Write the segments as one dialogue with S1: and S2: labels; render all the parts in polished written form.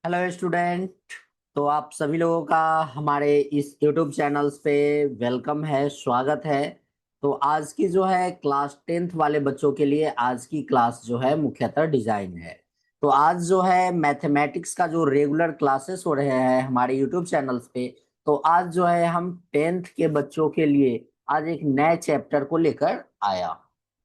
S1: Hello student. तो आप सभी लोगों का हमारे इस यूट्यूब चैनल्स पे वेलकम है, स्वागत है। तो आज की जो है क्लास 10th वाले बच्चों के लिए आज की क्लास जो है मुख्यतः डिजाइन है। तो आज जो है मैथमेटिक्स का जो रेगुलर क्लासेस हो रहे हैं हमारे यूट्यूब चैनल्स पे, तो आज जो है हम 10th के बच्चों के लिए आज एक नए चैप्टर को लेकर आया।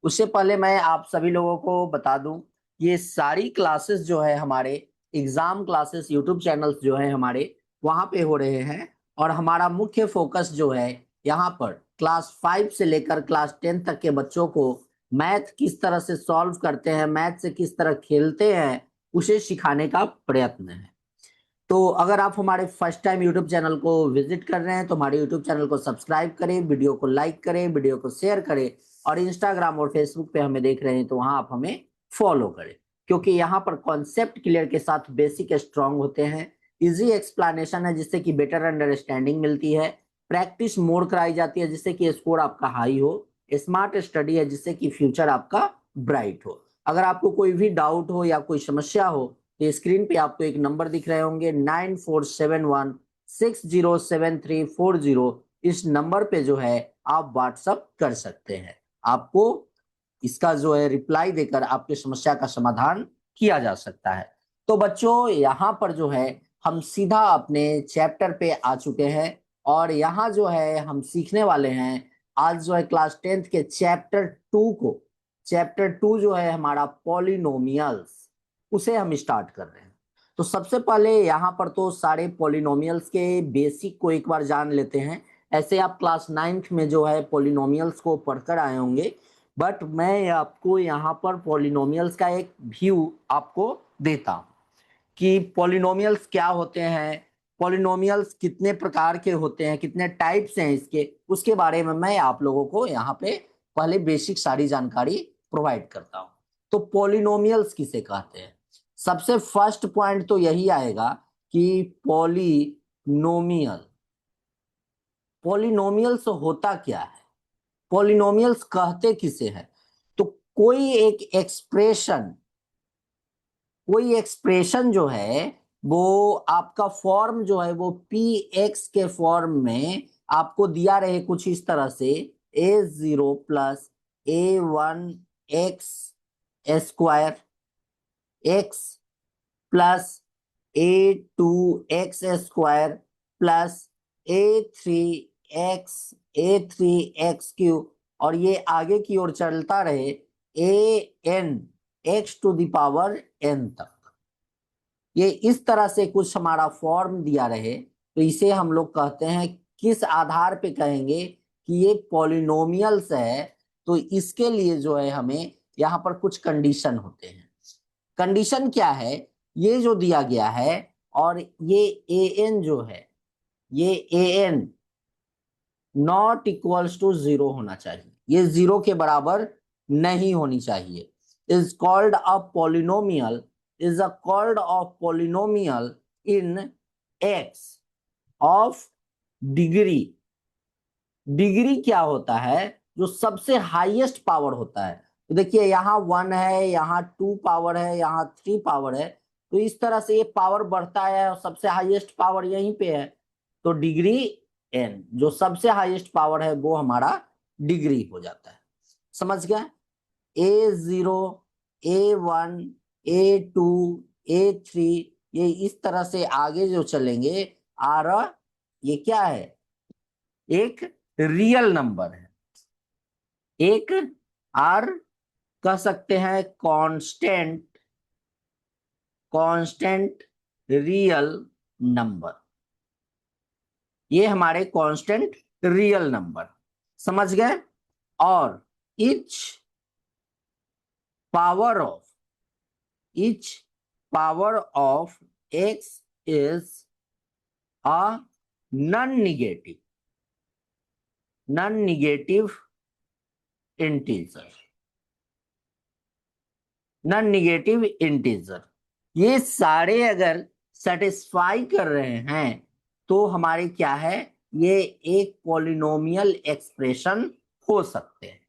S1: उससे पहले मैं आप सभी लोगों को बता दूं, ये सारी क्लासेस जो है हमारे एग्जाम क्लासेस यूट्यूब चैनल्स जो है हमारे वहां पे हो रहे हैं। और हमारा मुख्य फोकस जो है यहाँ पर क्लास 5 से लेकर क्लास 10 तक के बच्चों को मैथ किस तरह से सॉल्व करते हैं, मैथ से किस तरह खेलते हैं, उसे सिखाने का प्रयत्न है। तो अगर आप हमारे फर्स्ट टाइम यूट्यूब चैनल को विजिट कर रहे हैं तो हमारे यूट्यूब चैनल को सब्सक्राइब करें, वीडियो को लाइक करें, वीडियो को शेयर करें, और इंस्टाग्राम और फेसबुक पे हमें देख रहे हैं तो वहां आप हमें फॉलो करें, क्योंकि यहाँ पर कॉन्सेप्ट क्लियर के साथ बेसिक स्ट्रांग होते हैं। इजी एक्सप्लेनेशन है जिससे कि बेटर अंडरस्टैंडिंग मिलती है। प्रैक्टिस मोर कराई जाती है जिससे कि स्कोर आपका हाई हो। स्मार्ट स्टडी है जिससे कि फ्यूचर आपका ब्राइट हो। अगर आपको कोई भी डाउट हो या कोई समस्या हो तो स्क्रीन पे आपको एक नंबर दिख रहे होंगे 9471607340। इस नंबर पे जो है आप व्हाट्सअप कर सकते हैं। आपको इसका जो है रिप्लाई देकर आपकी समस्या का समाधान किया जा सकता है। तो बच्चों यहाँ पर जो है हम सीधा अपने चैप्टर पे आ चुके हैं, और यहाँ जो है हम सीखने वाले हैं आज जो है क्लास 10th के चैप्टर 2 को। चैप्टर 2 जो है हमारा पॉलिनोमियल्स, उसे हम स्टार्ट कर रहे हैं। तो सबसे पहले यहाँ पर तो सारे पॉलिनोमियल्स के बेसिक को एक बार जान लेते हैं। ऐसे आप क्लास 9th में जो है पॉलिनोमियल्स को पढ़कर आए होंगे, बट मैं आपको यहाँ पर पॉलिनोमियल्स का एक व्यू आपको देता हूँ कि पॉलिनोमियल्स क्या होते हैं, पॉलिनोमियल्स कितने प्रकार के होते हैं, कितने टाइप्स हैं इसके, उसके बारे में मैं आप लोगों को यहाँ पे पहले बेसिक सारी जानकारी प्रोवाइड करता हूँ। तो पॉलिनोमियल्स किसे कहते हैं, सबसे फर्स्ट पॉइंट तो यही आएगा कि पॉलिनोमियल, पॉलिनोमियल्स होता क्या है, पॉलिनोमियल्स कहते किसे हैं। तो कोई एक एक्सप्रेशन, कोई एक्सप्रेशन जो है वो आपका फॉर्म जो है वो पी एक्स के फॉर्म में आपको दिया रहे कुछ इस तरह से, a0 plus a1 x square x plus a2 x square plus a3 x और ये आगे की ओर चलता रहे an x to the power n तक। ये इस तरह से कुछ हमारा फॉर्म दिया रहे तो इसे हम लोग कहते हैं, किस आधार पे कहेंगे कि ये पॉलिनोमियल्स है। तो इसके लिए जो है हमें यहाँ पर कुछ कंडीशन होते हैं। कंडीशन क्या है, ये जो दिया गया है और ये ए एन जो है, ये A N not equals to 0 होना चाहिए, ये 0 के बराबर नहीं होनी चाहिए। Is called a polynomial, is a called off polynomial in x of degree. Degree क्या होता है, जो सबसे हाईएस्ट पावर होता है। तो देखिए यहाँ 1 है, यहाँ 2 पावर है, यहाँ 3 पावर है। तो इस तरह से ये पावर बढ़ता है और सबसे हाईएस्ट पावर यहीं पे है। तो डिग्री n, जो सबसे हाईएस्ट पावर है वो हमारा डिग्री हो जाता है। समझ गया, a0 a1 a2 a3, ये इस तरह से आगे जो चलेंगे आर, ये क्या है, एक रियल नंबर है, एक आर कह सकते हैं कांस्टेंट, कांस्टेंट रियल नंबर। ये हमारे कांस्टेंट रियल नंबर, समझ गए। और etch power of, etch power of x is a non negative, non negative integer, non negative integer. ये सारे अगर सेटिस्फाई कर रहे हैं तो हमारे क्या है, ये एक पॉलिनोमियल एक्सप्रेशन हो सकते हैं।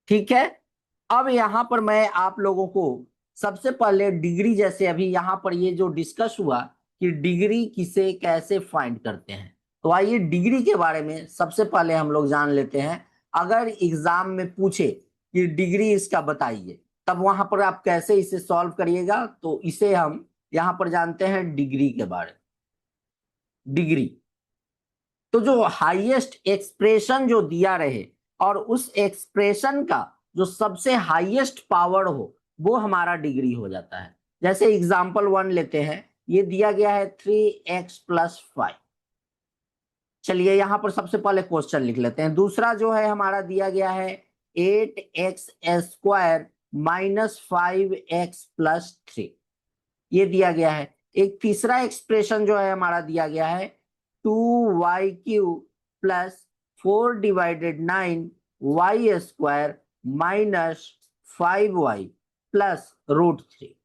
S1: ठीक है, अब यहां पर मैं आप लोगों को सबसे पहले डिग्री, जैसे अभी यहाँ पर ये जो डिस्कस हुआ कि डिग्री किसे कैसे फाइंड करते हैं, तो आइए डिग्री के बारे में सबसे पहले हम लोग जान लेते हैं। अगर एग्जाम में पूछे कि डिग्री इसका बताइए, तब वहां पर आप कैसे इसे सॉल्व करिएगा, तो इसे हम यहाँ पर जानते हैं डिग्री के बारे में। डिग्री तो जो हाईएस्ट एक्सप्रेशन जो दिया रहे और उस एक्सप्रेशन का जो सबसे हाईएस्ट पावर हो, वो हमारा डिग्री हो जाता है। जैसे एग्जाम्पल 1 लेते हैं, ये दिया गया है 3x+5। चलिए यहां पर सबसे पहले क्वेश्चन लिख लेते हैं। दूसरा जो है हमारा दिया गया है 8x² - 5x+3, ये दिया गया है। एक तीसरा एक्सप्रेशन जो है हमारा दिया गया है 2y³ + 4/9y² - 5y +√3,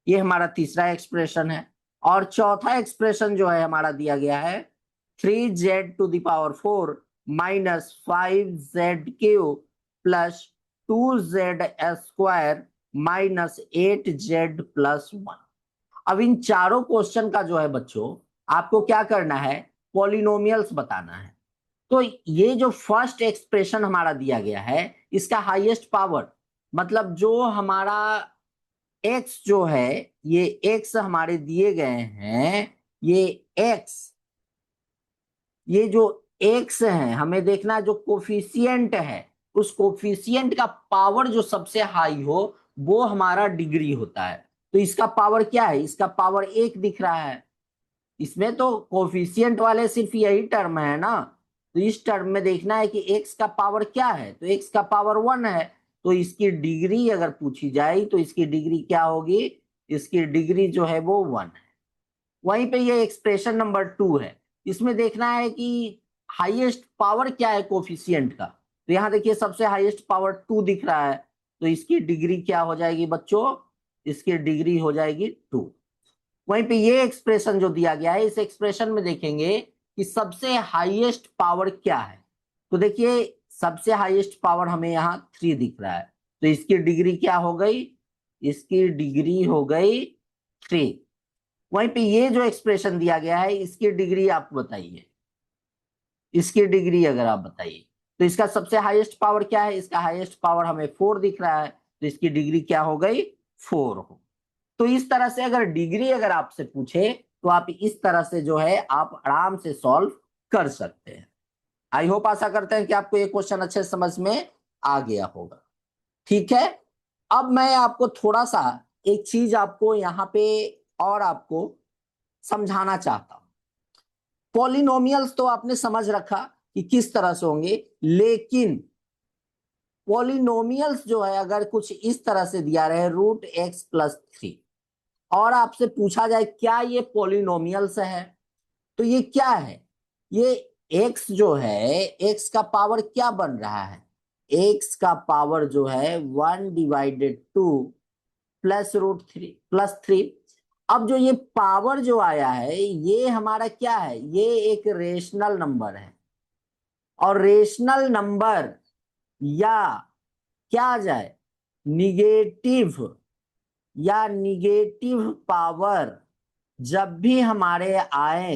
S1: ये हमारा तीसरा एक्सप्रेशन है। और चौथा एक्सप्रेशन जो है हमारा दिया गया है 3z⁴ - 5z³ + 2z² - 8z+1। अब इन चारों क्वेश्चन का जो है बच्चों आपको क्या करना है, पॉलिनोमियल्स बताना है। तो ये जो फर्स्ट एक्सप्रेशन हमारा दिया गया है, इसका हाईएस्ट पावर, मतलब जो हमारा x जो है, ये x हमारे दिए गए हैं, ये x, ये जो x है हमें देखना है, जो कोफिशिएंट है, उस कोफिशिएंट का पावर जो सबसे हाई हो वो हमारा डिग्री होता है। तो इसका पावर क्या है, इसका पावर 1 दिख रहा है। इसमें तो कोफिशिएंट वाले सिर्फ यही टर्म है ना, तो इस टर्म में देखना है कि x का पावर क्या है, तो x का पावर 1 है। तो इसकी डिग्री अगर पूछी जाए तो इसकी डिग्री क्या होगी, इसकी डिग्री जो है वो 1 है। वहीं पे ये एक्सप्रेशन नंबर 2 है, इसमें देखना है कि हाईएस्ट पावर क्या है कोफिशिएंट का। तो यहाँ देखिए सबसे हाईएस्ट पावर 2 दिख रहा है, तो इसकी डिग्री क्या हो जाएगी बच्चों, इसकी डिग्री हो जाएगी 2। वहीं पे ये एक्सप्रेशन जो दिया गया है, इस एक्सप्रेशन में देखेंगे कि सबसे हाईएस्ट पावर क्या है। तो देखिए सबसे हाईएस्ट पावर हमें यहाँ 3 दिख रहा है, तो इसकी डिग्री क्या हो गई, इसकी डिग्री हो गई 3। वहीं पे ये जो एक्सप्रेशन दिया गया है, इसकी डिग्री आप बताइए, इसकी डिग्री अगर आप बताइए, तो इसका सबसे हाईएस्ट पावर क्या है, इसका हाईएस्ट पावर हमें 4 दिख रहा है, तो इसकी डिग्री क्या हो गई, 4 हो। तो इस तरह से अगर डिग्री अगर आपसे पूछे तो आप इस तरह से जो है आप आराम से सॉल्व कर सकते हैं। आई होप, आशा करते हैं कि आपको ये क्वेश्चन अच्छे समझ में आ गया होगा। ठीक है, अब मैं आपको थोड़ा सा एक चीज आपको यहाँ पे और आपको समझाना चाहता हूं। पॉलिनोमियल्स तो आपने समझ रखा कि किस तरह से होंगे, लेकिन पॉलिनोमियल्स जो है अगर कुछ इस तरह से दिया रहे √x+3 और आपसे पूछा जाए क्या ये पॉलिनोमियल्स है, तो ये क्या है, ये x जो है, x का पावर क्या बन रहा है, x का पावर जो है 1/2 +√3 अब जो ये पावर जो आया है ये हमारा क्या है, ये एक रेशनल नंबर है। और रेशनल नंबर या क्या आ जाए, निगेटिव या निगेटिव पावर जब भी हमारे आए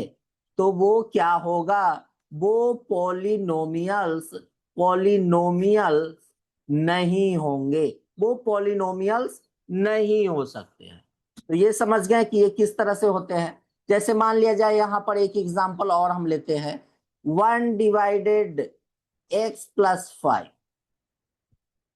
S1: तो वो क्या होगा, वो पॉलिनोमियल्स पॉलिनोमियल्स नहीं होंगे, वो पॉलिनोमियल्स नहीं हो सकते हैं। तो ये समझ गए कि ये किस तरह से होते हैं। जैसे मान लिया जाए यहाँ पर एक एग्जांपल और हम लेते हैं, 1/x+5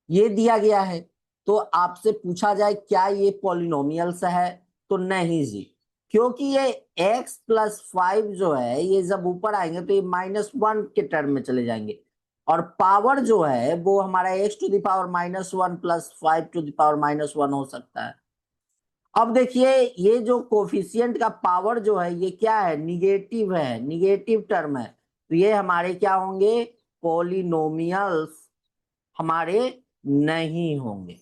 S1: ये दिया गया है। तो आपसे पूछा जाए क्या ये पॉलिनोमियल्स है, तो नहीं जी, क्योंकि ये x+5 जो है ये जब ऊपर आएंगे तो ये -1 के टर्म में चले जाएंगे, और पावर जो है वो हमारा x⁻⁻1 + 5⁻⁻1 हो सकता है। अब देखिए ये जो कोफिशिएंट का पावर जो है ये क्या है, निगेटिव है, निगेटिव टर्म है, तो ये हमारे क्या होंगे, पॉलिनोमियल्स हमारे नहीं होंगे।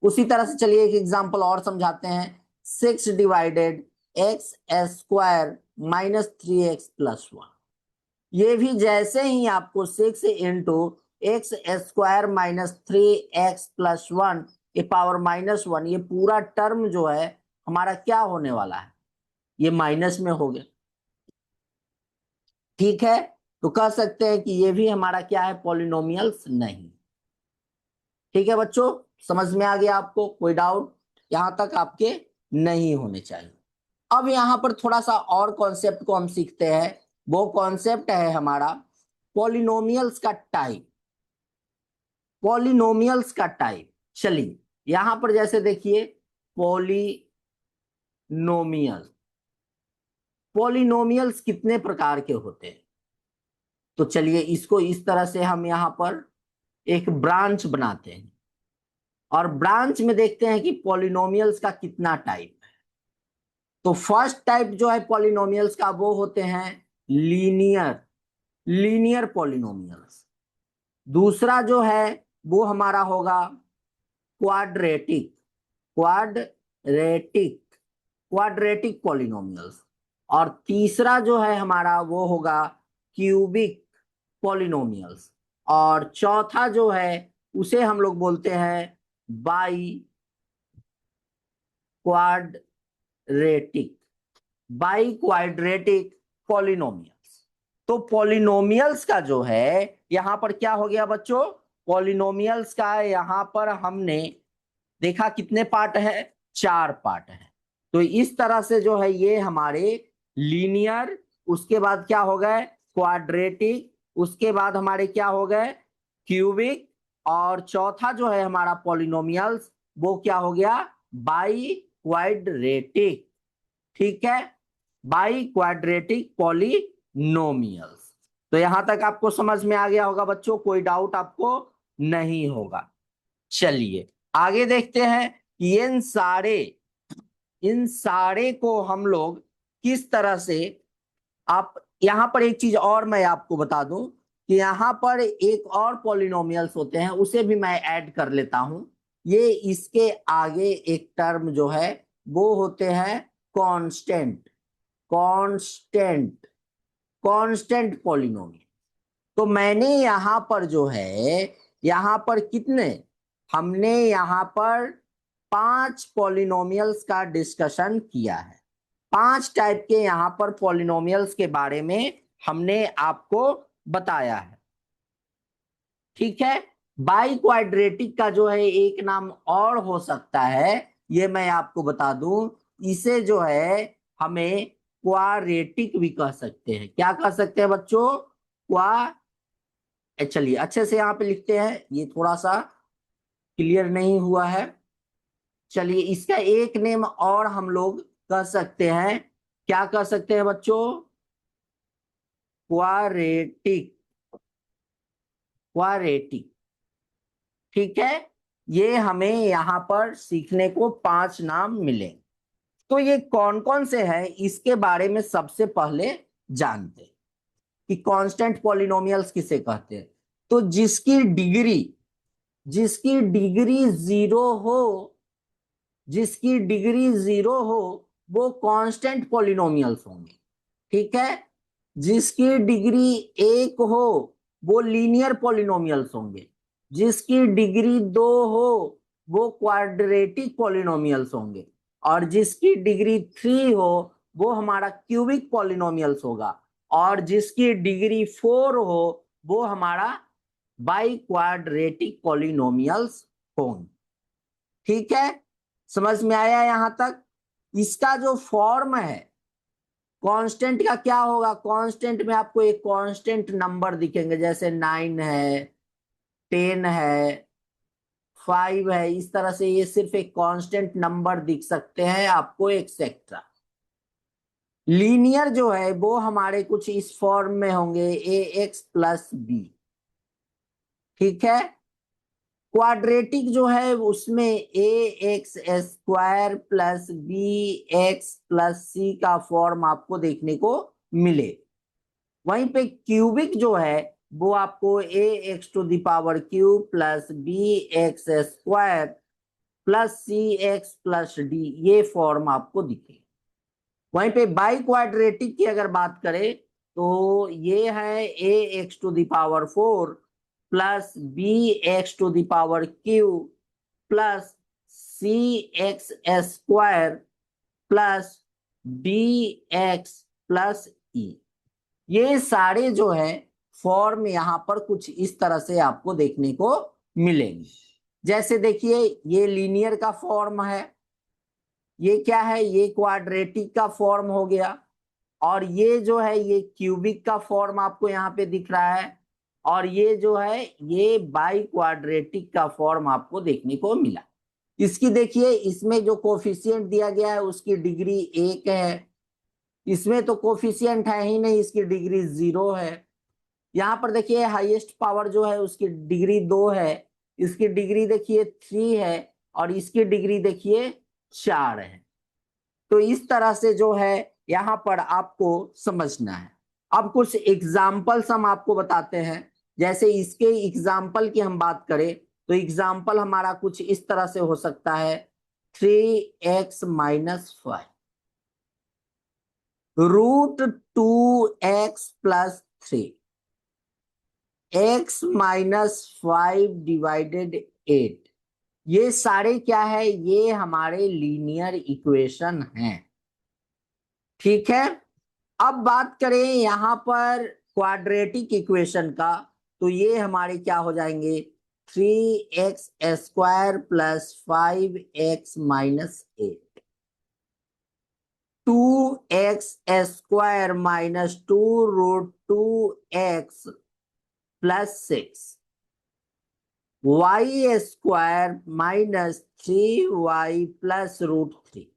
S1: उसी तरह से चलिए एक एग्जांपल और समझाते हैं, 6/x² - 3x+1। ये भी जैसे ही आपको 6 × x² - 3x+1 ए पावर -1, ये पूरा टर्म जो है हमारा क्या होने वाला है, ये माइनस में हो गया। ठीक है, तो कह सकते हैं कि ये भी हमारा क्या है, पॉलिनोमियल्स नहीं। ठीक है बच्चों, समझ में आ गया आपको, कोई डाउट यहां तक आपके नहीं होने चाहिए। अब यहां पर थोड़ा सा और कॉन्सेप्ट को हम सीखते हैं, वो कॉन्सेप्ट है हमारा पॉलिनोमियल्स का टाइप। पॉलिनोमियल्स का टाइप, चलिए यहां पर जैसे देखिए पॉलिनोमियल, पॉलिनोमियल्स कितने प्रकार के होते हैं, तो चलिए इसको इस तरह से हम यहां पर एक ब्रांच बनाते हैं और ब्रांच में देखते हैं कि पॉलिनोमियल्स का कितना टाइप है। तो फर्स्ट टाइप जो है पॉलिनोमियल्स का वो होते हैं लीनियर, लीनियर पॉलिनोमियल्स। दूसरा जो है वो हमारा होगा क्वाड्रेटिक, क्वाड्रेटिक, क्वाड्रेटिक पॉलिनोमियल्स। और तीसरा जो है हमारा वो होगा क्यूबिक पॉलिनोमियल्स। और चौथा जो है उसे हम लोग बोलते हैं by quadratic, by quadratic polynomials. तो पॉलिनोमियल्स का जो है यहां पर क्या हो गया बच्चों, पॉलिनोमियल्स का यहां पर हमने देखा कितने पार्ट है, 4 पार्ट है। तो इस तरह से जो है ये हमारे लीनियर, उसके बाद क्या हो गए क्वाड्रेटिक, उसके बाद हमारे क्या हो गए क्यूबिक, और चौथा जो है हमारा पॉलिनोमियल्स वो क्या हो गया बाई क्वाड्रेटिक। ठीक है, बाई क्वाड्रेटिक पॉलिनोमियल्स। तो यहां तक आपको समझ में आ गया होगा बच्चों, कोई डाउट आपको नहीं होगा। चलिए आगे देखते हैं कि इन सारे को हम लोग किस तरह से, आप यहां पर एक चीज और मैं आपको बता दूं कि यहां पर एक और पॉलिनोमियल्स होते हैं, उसे भी मैं ऐड कर लेता हूं। ये इसके आगे एक टर्म जो है वो होते हैं कांस्टेंट, कांस्टेंट, कांस्टेंट पॉलिनोमियल। तो मैंने यहां पर जो है, यहां पर कितने, हमने यहां पर 5 पॉलिनोमियल्स का डिस्कशन किया है। 5 टाइप के यहां पर पॉलिनोमियल्स के बारे में हमने आपको बताया है। ठीक है, बाई क्वाड्रेटिक का जो है एक नाम और हो सकता है, ये मैं आपको बता दूं, इसे जो है हमें क्वाड्रेटिक भी कह सकते हैं। क्या कह सकते हैं बच्चों, क्वा, चलिए अच्छे से यहाँ पे लिखते हैं, ये थोड़ा सा क्लियर नहीं हुआ है। चलिए इसका एक नेम और हम लोग कह सकते हैं, क्या कह सकते हैं बच्चों, क्वाड्रेटिक, क्वाड्रेटिक। ठीक है, ये हमें यहां पर सीखने को 5 नाम मिले। तो ये कौन कौन से हैं इसके बारे में सबसे पहले जानते हैं कि कांस्टेंट पॉलिनोमियल्स किसे कहते हैं। तो जिसकी डिग्री, जिसकी डिग्री 0 हो, जिसकी डिग्री 0 हो वो कांस्टेंट पॉलिनोमियल्स होंगे। ठीक है, जिसकी डिग्री 1 हो वो लीनियर पॉलिनोमियल्स होंगे, जिसकी डिग्री 2 हो वो क्वाड्रेटिक पॉलिनोमियल्स होंगे, और जिसकी डिग्री 3 हो वो हमारा क्यूबिक पॉलिनोमियल्स होगा, और जिसकी डिग्री 4 हो वो हमारा बाई क्वाड्रेटिक पॉलिनोमियल्स होंगे। ठीक है, समझ में आया यहां तक। इसका जो फॉर्म है कांस्टेंट का क्या होगा, कांस्टेंट में आपको एक कांस्टेंट नंबर दिखेंगे, जैसे 9 है, 10 है, 5 है, इस तरह से ये सिर्फ एक कांस्टेंट नंबर दिख सकते हैं आपको, एक्सेट्रा। लीनियर जो है वो हमारे कुछ इस फॉर्म में होंगे, ए एक्स प्लस बी। ठीक है, क्वाड्रेटिक जो है उसमें a x square plus b x plus c का फॉर्म आपको देखने को मिले। वहीं पे क्यूबिक जो है वो आपको a x to the power cube plus b x square plus c x plus d, ये फॉर्म आपको दिखे। वहीं पे बाई क्वाड्रेटिक की अगर बात करें तो ये है a x to the power 4 plus b x to the power cube plus cx² plus dx plus e। ये सारे जो है फॉर्म यहां पर कुछ इस तरह से आपको देखने को मिलेंगे। जैसे देखिए ये लीनियर का फॉर्म है, ये क्या है, ये क्वाड्रेटिक का फॉर्म हो गया, और ये जो है ये क्यूबिक का फॉर्म आपको यहाँ पे दिख रहा है, और ये जो है ये बाई क्वाड्रेटिक का फॉर्म आपको देखने को मिला। इसकी देखिए इसमें जो कोफिशिएंट दिया गया है उसकी डिग्री 1 है, इसमें तो कोफिशिएंट है ही नहीं, इसकी डिग्री 0 है। यहाँ पर देखिए हाईएस्ट पावर जो है उसकी डिग्री 2 है, इसकी डिग्री देखिए 3 है, और इसकी डिग्री देखिए 4 है। तो इस तरह से जो है यहाँ पर आपको समझना है। अब कुछ एग्जाम्पल्स हम आपको बताते हैं। जैसे इसके एग्जाम्पल की हम बात करें तो एग्जाम्पल हमारा कुछ इस तरह से हो सकता है 3x - 5 √2x + 3 x - 5 / 8। ये सारे क्या है, ये हमारे लीनियर इक्वेशन हैं। ठीक है, अब बात करें यहां पर क्वाड्रेटिक इक्वेशन का, तो ये हमारे क्या हो जाएंगे 3x² + 5x - 8 2x² - 2√2x + 6 y² - 3y + √3।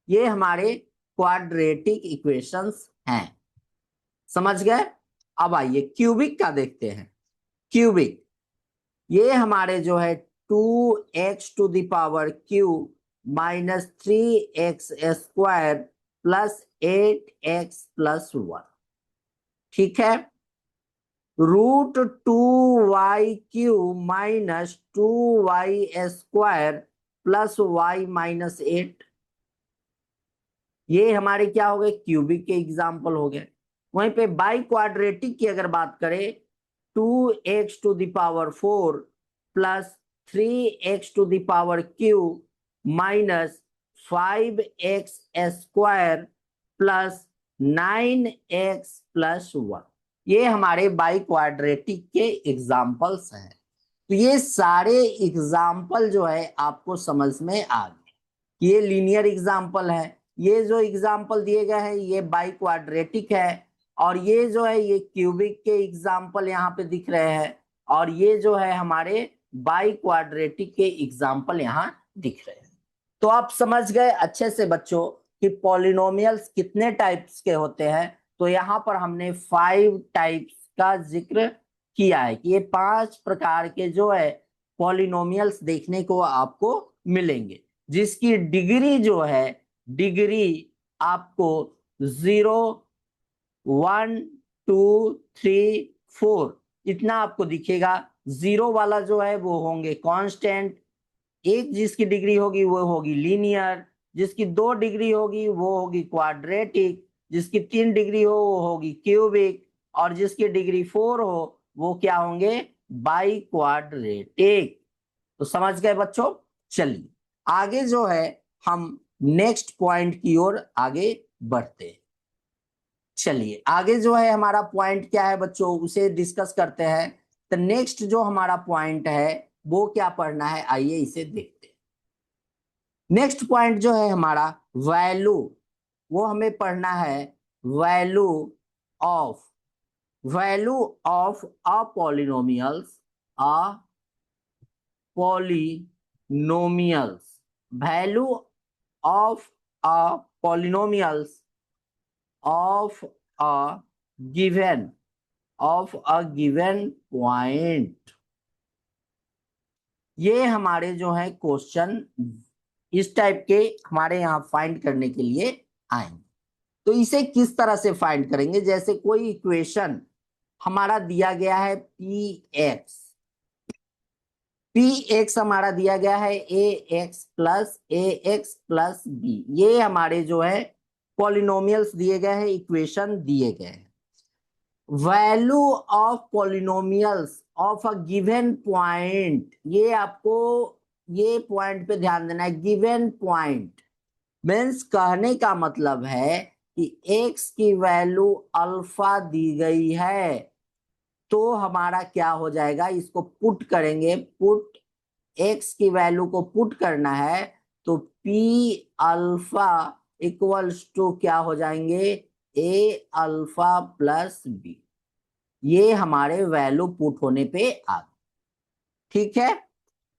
S1: ये हमारे क्वाड्रेटिक इक्वेशंस हैं। समझ गए। अब आइए क्यूबिक का देखते हैं। क्यूबिक ये हमारे जो है 2x⁻³ - 3x² + 8x + 1। ठीक है, √2y³ - 2y² + y - 8। ये हमारे क्या हो गए, क्यूबिक के एग्जाम्पल हो गए। वहीं पे बाई क्वाड्रेटिक की अगर बात करें 2x⁴ + 3x⁻³ - 5x² + 9x + 1। ये हमारे बाई क्वाड्रेटिक के एग्जाम्पल्स हैं। तो ये सारे एग्जाम्पल जो है आपको समझ में आ गए, ये लीनियर एग्जाम्पल है। ये जो एग्जाम्पल दिए गए हैं ये बाई क्वाड्रेटिक है, और ये जो है ये क्यूबिक के एग्जाम्पल यहाँ पे दिख रहे हैं, और ये जो है हमारे बाई क्वाड्रेटिक के एग्जाम्पल यहाँ दिख रहे हैं। तो आप समझ गए अच्छे से बच्चों कि पॉलिनोमियल्स कितने टाइप्स के होते हैं। तो यहाँ पर हमने 5 टाइप्स का जिक्र किया है कि ये 5 प्रकार के जो है पॉलिनोमियल्स देखने को आपको मिलेंगे, जिसकी डिग्री जो है डिग्री आपको 0 1 2 3 4 इतना आपको दिखेगा। 0 वाला जो है वो होंगे कांस्टेंट, एक जिसकी डिग्री होगी वो होगी लीनियर, जिसकी 2 डिग्री होगी वो होगी क्वाड्रेटिक, जिसकी 3 डिग्री हो वो होगी क्यूबिक, और जिसकी डिग्री 4 हो वो क्या होंगे बाई क्वाड्रेटिक। तो समझ गए बच्चों। चलिए आगे जो है हम नेक्स्ट पॉइंट की ओर आगे बढ़ते हैं। चलिए आगे जो है हमारा पॉइंट क्या है बच्चों उसे डिस्कस करते हैं। तो नेक्स्ट जो हमारा पॉइंट है वो क्या पढ़ना है, आइए इसे देखते हैं। नेक्स्ट पॉइंट जो है हमारा वैल्यू, वो हमें पढ़ना है value of a polynomials value of a polynomials of a given point। ये हमारे जो है क्वेश्चन इस टाइप के हमारे यहाँ फाइंड करने के लिए आएंगे। तो इसे किस तरह से फाइंड करेंगे, जैसे कोई इक्वेशन हमारा दिया गया है px हमारा दिया गया है ax + b। ये हमारे जो है पॉलिनोमियल्स दिए गए हैं, इक्वेशन दिए गए हैं। Value of polynomials of a given point, ये आपको ये पॉइंट पे ध्यान देना है। गिवन पॉइंट मीन्स कहने का मतलब है कि x की वैल्यू अल्फा दी गई है, तो हमारा क्या हो जाएगा, इसको पुट करेंगे। पुट x की वैल्यू को पुट करना है तो p अल्फा इक्वल्स टू क्या हो जाएंगे, a अल्फा प्लस b। ये हमारे वैल्यू पुट होने पे आ गए। ठीक है,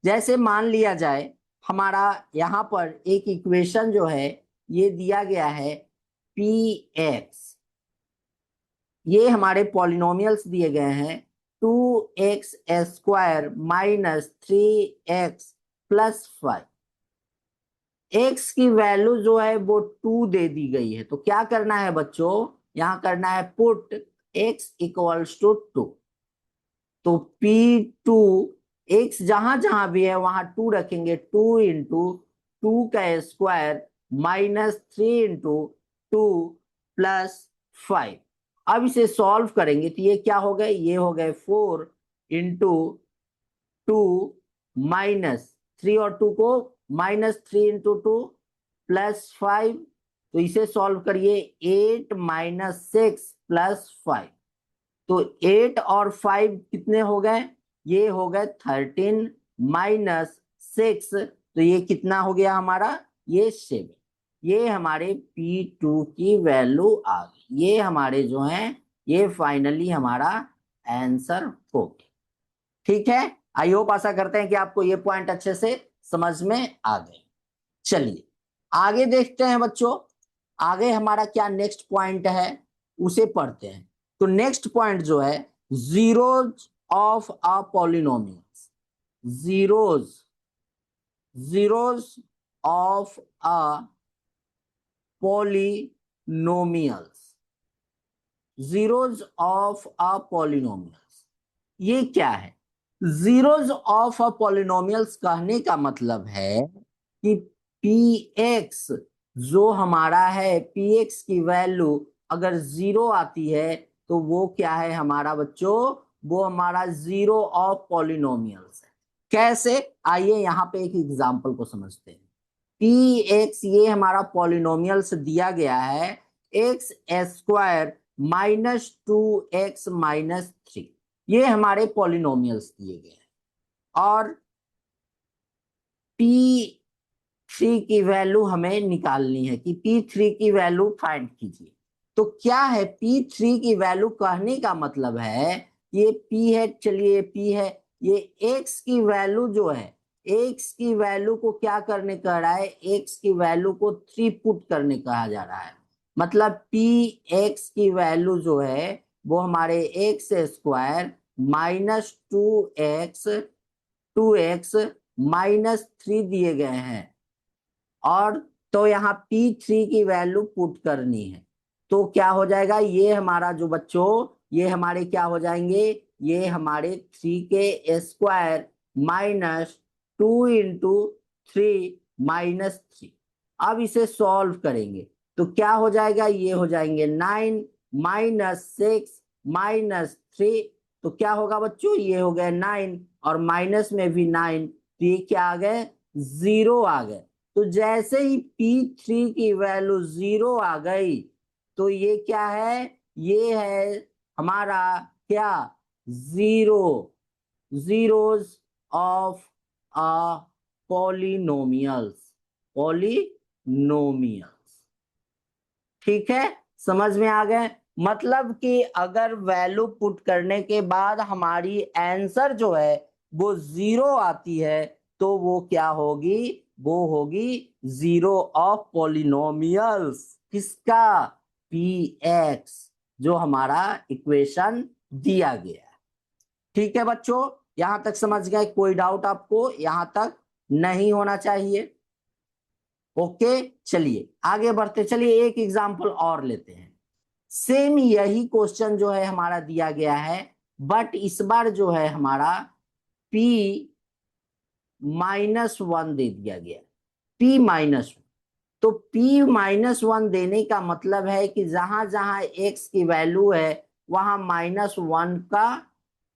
S1: जैसे मान लिया जाए हमारा यहाँ पर एक इक्वेशन जो है ये दिया गया है px, ये हमारे पॉलिनोमियल्स दिए गए हैं 2x square minus 3x plus 5। x की वैल्यू जो है वो 2 दे दी गई है, तो क्या करना है बच्चों, यहां करना है पुट x इक्वल्स टू 2। तो P2 x जहां जहां भी है वहां 2 रखेंगे, 2 इंटू 2 का स्क्वायर माइनस 3 इंटू 2 प्लस 5। अब इसे सॉल्व करेंगे तो ये क्या हो गए, ये हो गए 4 इंटू 2 माइनस 3 और 2 को माइनस 3 इंटू 2 प्लस 5। तो इसे सॉल्व करिए 8 माइनस 6 प्लस 5। तो 8 और 5 कितने हो गए, ये हो गए 13 माइनस 6, तो ये कितना हो गया हमारा, ये 7। ये हमारे P2 की वैल्यू आ गई। ये हमारे जो हैं ये फाइनली हमारा आंसर हो गया। ठीक है, आई होप आशा करते हैं कि आपको ये पॉइंट अच्छे से समझ में आ गए। चलिए आगे देखते हैं बच्चों, आगे हमारा क्या नेक्स्ट पॉइंट है उसे पढ़ते हैं। तो नेक्स्ट पॉइंट जो है zeros of a polynomials, zeros zeros of a polynomials, zeros of a polynomials ये क्या है। जीरोज ऑफ अ पॉलिनोमियल्स कहने का मतलब है कि px जो हमारा है, px की वैल्यू अगर 0 आती है तो वो क्या है हमारा बच्चों, वो हमारा जीरो ऑफ पॉलिनोमियल्स है। कैसे, आइए यहाँ पे एक एग्जांपल को समझते हैं। px ये हमारा पॉलिनोमियल्स दिया गया है x square minus 2x minus 3, ये हमारे पॉलिनोमियल्स दिए गए हैं। और P3 की वैल्यू हमें निकालनी है कि P3 की वैल्यू फाइंड कीजिए। तो क्या है P3 की वैल्यू, कहने का मतलब है ये P है, चलिए P है, ये x की वैल्यू जो है, x की वैल्यू को क्या करने कह रहा है, x की वैल्यू को 3 पुट करने कहा जा रहा है। मतलब Px की वैल्यू जो है वो हमारे x square minus 2x minus 3 दिए गए हैं, और तो यहाँ P3 की वैल्यू पुट करनी है। तो क्या हो जाएगा, ये हमारा जो बच्चों ये हमारे क्या हो जाएंगे, ये हमारे 3 के स्क्वायर माइनस 2 इंटू 3 माइनस 3। अब इसे सॉल्व करेंगे तो क्या हो जाएगा, ये हो जाएंगे 9 माइनस 6 माइनस 3। तो क्या होगा बच्चों, ये हो गए 9 और माइनस में भी 9, तो ये क्या आ गए, 0 आ गए। तो जैसे ही P3 की वैल्यू 0 आ गई तो ये क्या है, ये है हमारा क्या, zero, zeros of a polynomials, polynomials. ठीक है, समझ में आ गए। मतलब कि अगर वैल्यू पुट करने के बाद हमारी आंसर जो है वो 0 आती है तो वो क्या होगी, वो होगी जीरो ऑफ पॉलिनोमियल्स। किसका, Px, जो हमारा इक्वेशन दिया गया है। ठीक है बच्चों, यहां तक समझ गए, कोई डाउट आपको यहां तक नहीं होना चाहिए। ओके, चलिए आगे बढ़ते, चलिए एक एग्जांपल और लेते हैं। सेम यही क्वेश्चन जो है हमारा दिया गया है, बट इस बार जो है हमारा P माइनस 1 दे दिया गया, P माइनस 1। तो P माइनस 1 देने का मतलब है कि जहां जहां x की वैल्यू है वहां माइनस 1 का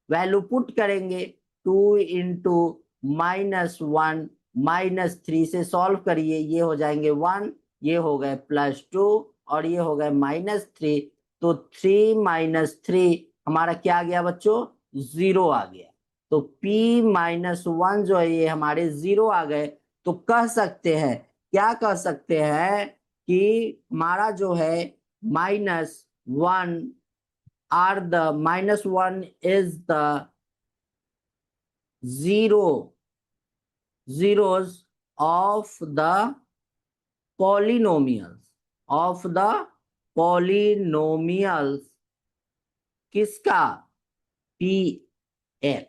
S1: वैल्यू पुट करेंगे। 2 इंटू माइनस 1 -3 से सॉल्व करिए, ये हो जाएंगे 1, ये हो गए +2 और ये हो गए -3। तो 3 - 3 हमारा क्या आ गया बच्चों? 0 आ गया। तो P-1 जो है ये हमारे 0 आ गए। तो कह सकते हैं, क्या कह सकते हैं कि हमारा जो है -1 are the -1 is the zeros of the polynomials किसका? Px।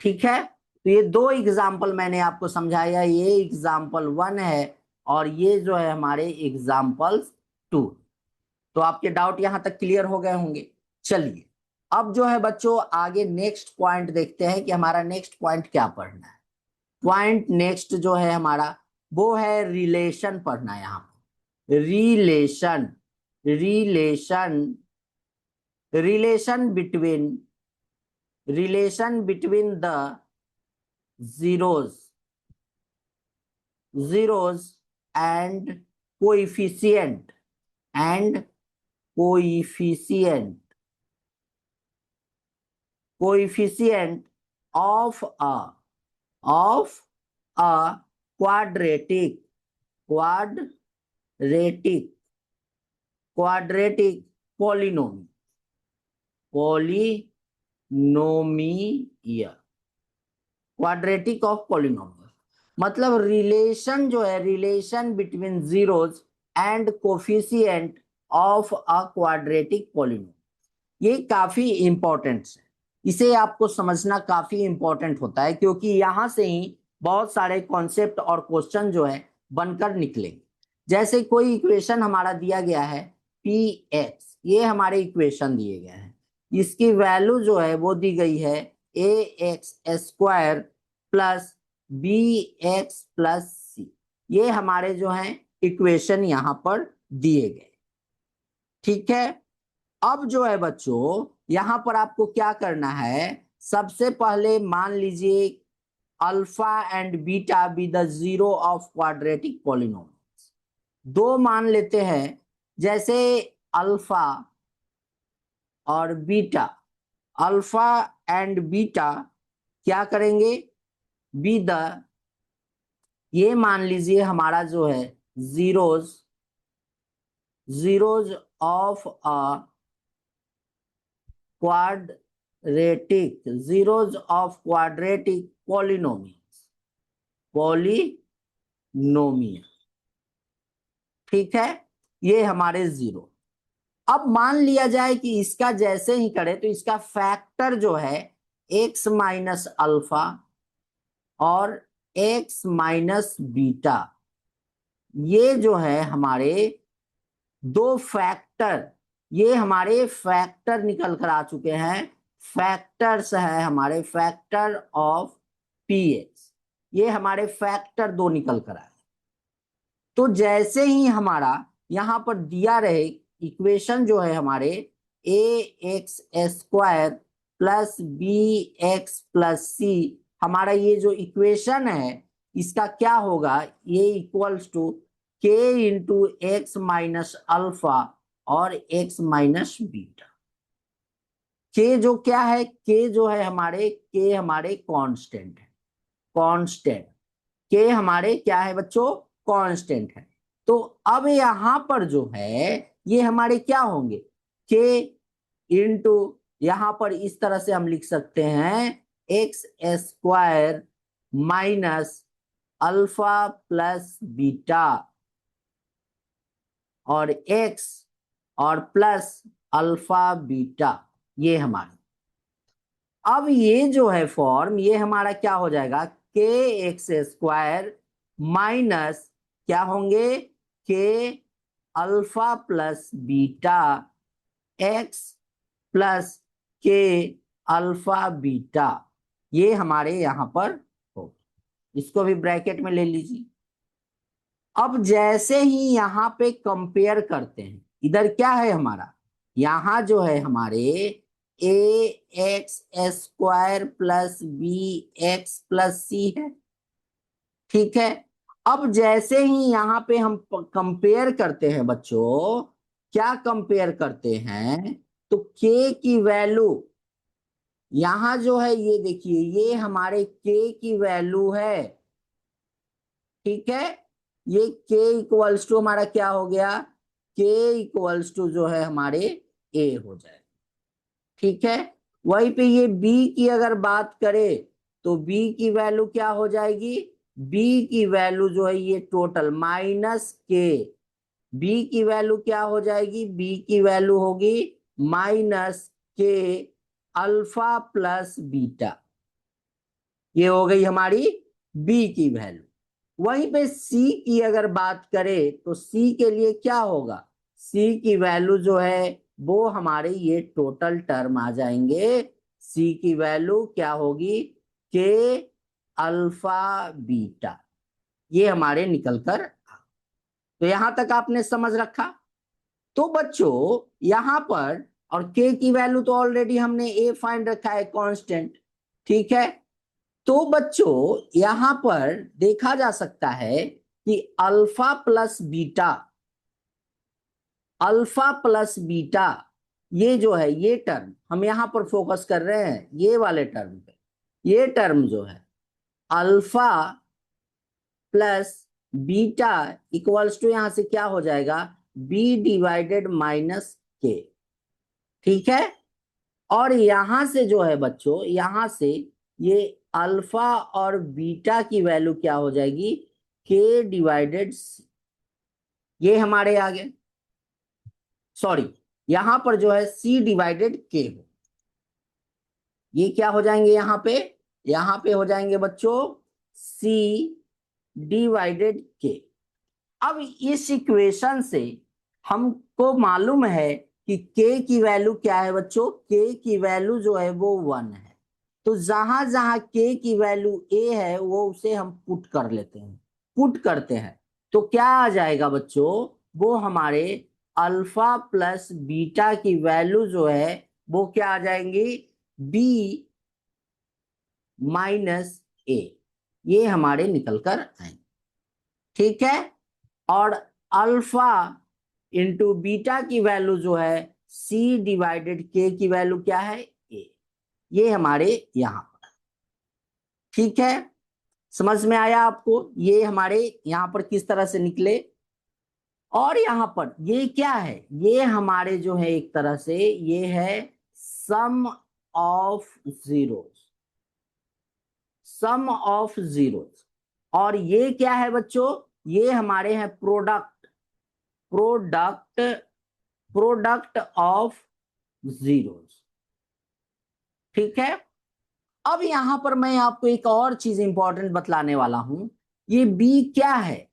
S1: ठीक है, तो ये दो एग्जाम्पल मैंने आपको समझाया, ये एग्जाम्पल 1 है और ये जो है हमारे एग्जाम्पल 2। तो आपके डाउट यहां तक क्लियर हो गए होंगे। चलिए अब जो है बच्चों आगे नेक्स्ट पॉइंट देखते हैं कि हमारा नेक्स्ट पॉइंट क्या पढ़ना है। पॉइंट नेक्स्ट जो है हमारा वो है रिलेशन पढ़ना है। यहाँ पर relation relation relation between the zeros and coefficient and coefficient of a quadratic polynomial quadratic of polynomial. मतलब रिलेशन जो है, relation between zeros and coefficient of a quadratic polynomial. ये काफी इंपॉर्टेंट है, इसे आपको समझना काफी इंपॉर्टेंट होता है क्योंकि यहां से ही बहुत सारे कॉन्सेप्ट और क्वेश्चन जो है बनकर निकलेंगे। जैसे कोई इक्वेशन हमारा दिया गया है Px, ये हमारे इक्वेशन दिए गए हैं, इसकी वैल्यू जो है वो दी गई है ax² प्लस bx+c। ये हमारे जो हैं इक्वेशन यहां पर दिए गए। ठीक है, अब जो है बच्चों यहां पर आपको क्या करना है, सबसे पहले मान लीजिए alpha and beta be the zero of quadratic polynomials. दो मान लेते हैं, जैसे अल्फा और बीटा, अल्फा एंड बीटा क्या करेंगे, बी द, ये मान लीजिए हमारा जो है zeros of a quadratic polynomial. ठीक है, ये हमारे जीरो। अब मान लिया जाए कि इसका जैसे ही करे तो इसका फैक्टर जो है x माइनस अल्फा और x माइनस बीटा, ये जो है हमारे दो फैक्टर, ये हमारे फैक्टर निकल कर आ चुके हैं। फैक्टर्स है हमारे, फैक्टर ऑफ px, ये हमारे फैक्टर दो निकल कर आए। तो जैसे ही हमारा यहां पर दिया रहे इक्वेशन जो है हमारे ax² प्लस bx+c, हमारा ये जो इक्वेशन है इसका क्या होगा, ये equals to k into x minus alpha और x माइनस बीटा। k जो क्या है, k जो है हमारे, k हमारे कांस्टेंट है, कांस्टेंट k हमारे क्या है बच्चों, कांस्टेंट है। तो अब यहां पर जो है ये हमारे क्या होंगे, k इंटू, यहां पर इस तरह से हम लिख सकते हैं x² minus alpha plus beta और x और प्लस अल्फा बीटा, ये हमारे। अब ये जो है फॉर्म, ये हमारा क्या हो जाएगा, kx² माइनस क्या होंगे, k alpha plus beta x plus k alpha beta, ये हमारे यहां पर हो। इसको भी ब्रैकेट में ले लीजिए। अब जैसे ही यहां पे कंपेयर करते हैं, इधर क्या है हमारा, यहां जो है हमारे ax² प्लस bx+c है, ठीक है। अब जैसे ही यहां पे हम कंपेयर करते हैं बच्चों, क्या कंपेयर करते हैं, तो के की वैल्यू यहां जो है ये देखिए, ये हमारे के की वैल्यू है। ठीक है, ये के इक्वल्स टू हमारा क्या हो गया, के इक्वल्स टू जो है हमारे ए हो जाए। ठीक है, वहीं पे ये बी की अगर बात करें तो बी की वैल्यू क्या हो जाएगी, बी की वैल्यू जो है ये टोटल माइनस के, बी की वैल्यू क्या हो जाएगी, बी की वैल्यू होगी माइनस के अल्फा प्लस बीटा। ये हो गई हमारी बी की वैल्यू। वहीं पे सी की अगर बात करें तो सी के लिए क्या होगा, सी की वैल्यू जो है वो हमारे ये टोटल टर्म आ जाएंगे। सी की वैल्यू क्या होगी, के अल्फा बीटा, ये हमारे निकल कर। तो यहां तक आपने समझ रखा। तो बच्चों यहां पर, और के की वैल्यू तो ऑलरेडी हमने ए फाइंड रखा है कांस्टेंट। ठीक है, तो बच्चों यहां पर देखा जा सकता है कि alpha plus beta, alpha plus beta, ये जो है ये टर्म हम यहां पर फोकस कर रहे हैं, ये वाले टर्म पे। ये टर्म जो है alpha plus beta equals to यहां से क्या हो जाएगा, बी डिवाइडेड माइनस के। ठीक है, और यहां से जो है बच्चों, यहां से ये अल्फा और बीटा की वैल्यू क्या हो जाएगी, के डिवाइडेड, ये हमारे आगे, सॉरी, यहां पर जो है सी डिवाइडेड के हो, ये क्या हो जाएंगे यहां पे हो जाएंगे बच्चों सी डिवाइडेड के। अब इस इक्वेशन से हमको मालूम है कि के की वैल्यू क्या है बच्चों, के की वैल्यू जो है वो 1 है। तो जहां जहां के की वैल्यू ए है वो उसे हम पुट कर लेते हैं, पुट करते हैं। तो क्या आ जाएगा बच्चों, वो हमारे अल्फा प्लस बीटा की वैल्यू जो है वो क्या आ जाएंगी, बी माइनस ए, ये हमारे निकल कर आएंगे। ठीक है, और अल्फा इंटू बीटा की वैल्यू जो है सी डिवाइडेड के की वैल्यू क्या है, ए, ये हमारे यहां पर। ठीक है, समझ में आया आपको ये हमारे यहां पर किस तरह से निकले। और यहां पर ये क्या है, ये हमारे जो है एक तरह से ये है sum of zeros, sum of zeros. और ये क्या है बच्चों, ये हमारे हैं product, product, product of zeros. ठीक है, अब यहां पर मैं आपको एक और चीज इंपॉर्टेंट बतलाने वाला हूं। ये बी क्या है,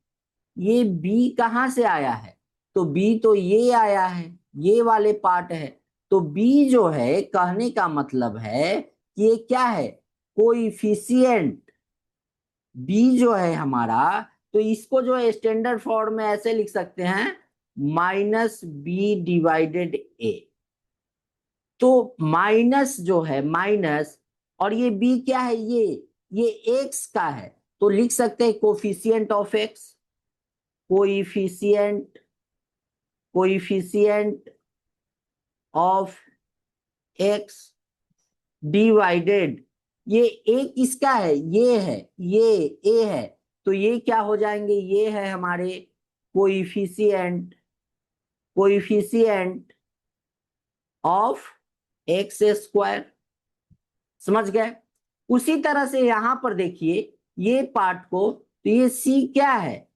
S1: ये बी कहां से आया है, तो बी तो ये आया है, ये वाले पार्ट है। तो बी जो है कहने का मतलब है कि ये क्या है, कोइफिशिएंट। बी जो है हमारा, तो इसको जो है स्टैंडर्ड फॉर्म में ऐसे लिख सकते हैं, माइनस बी डिवाइडेड ए। तो माइनस जो है माइनस, और ये बी क्या है, ये एक्स का है, तो लिख सकते हैं coefficient of x, coefficient, coefficient of x divided, ये एक किसका है, ये है, ये ए है। तो ये क्या हो जाएंगे, ये है हमारे coefficient, coefficient of x square. समझ गए। उसी तरह से यहां पर देखिए ये पार्ट को, तो ये सी क्या है,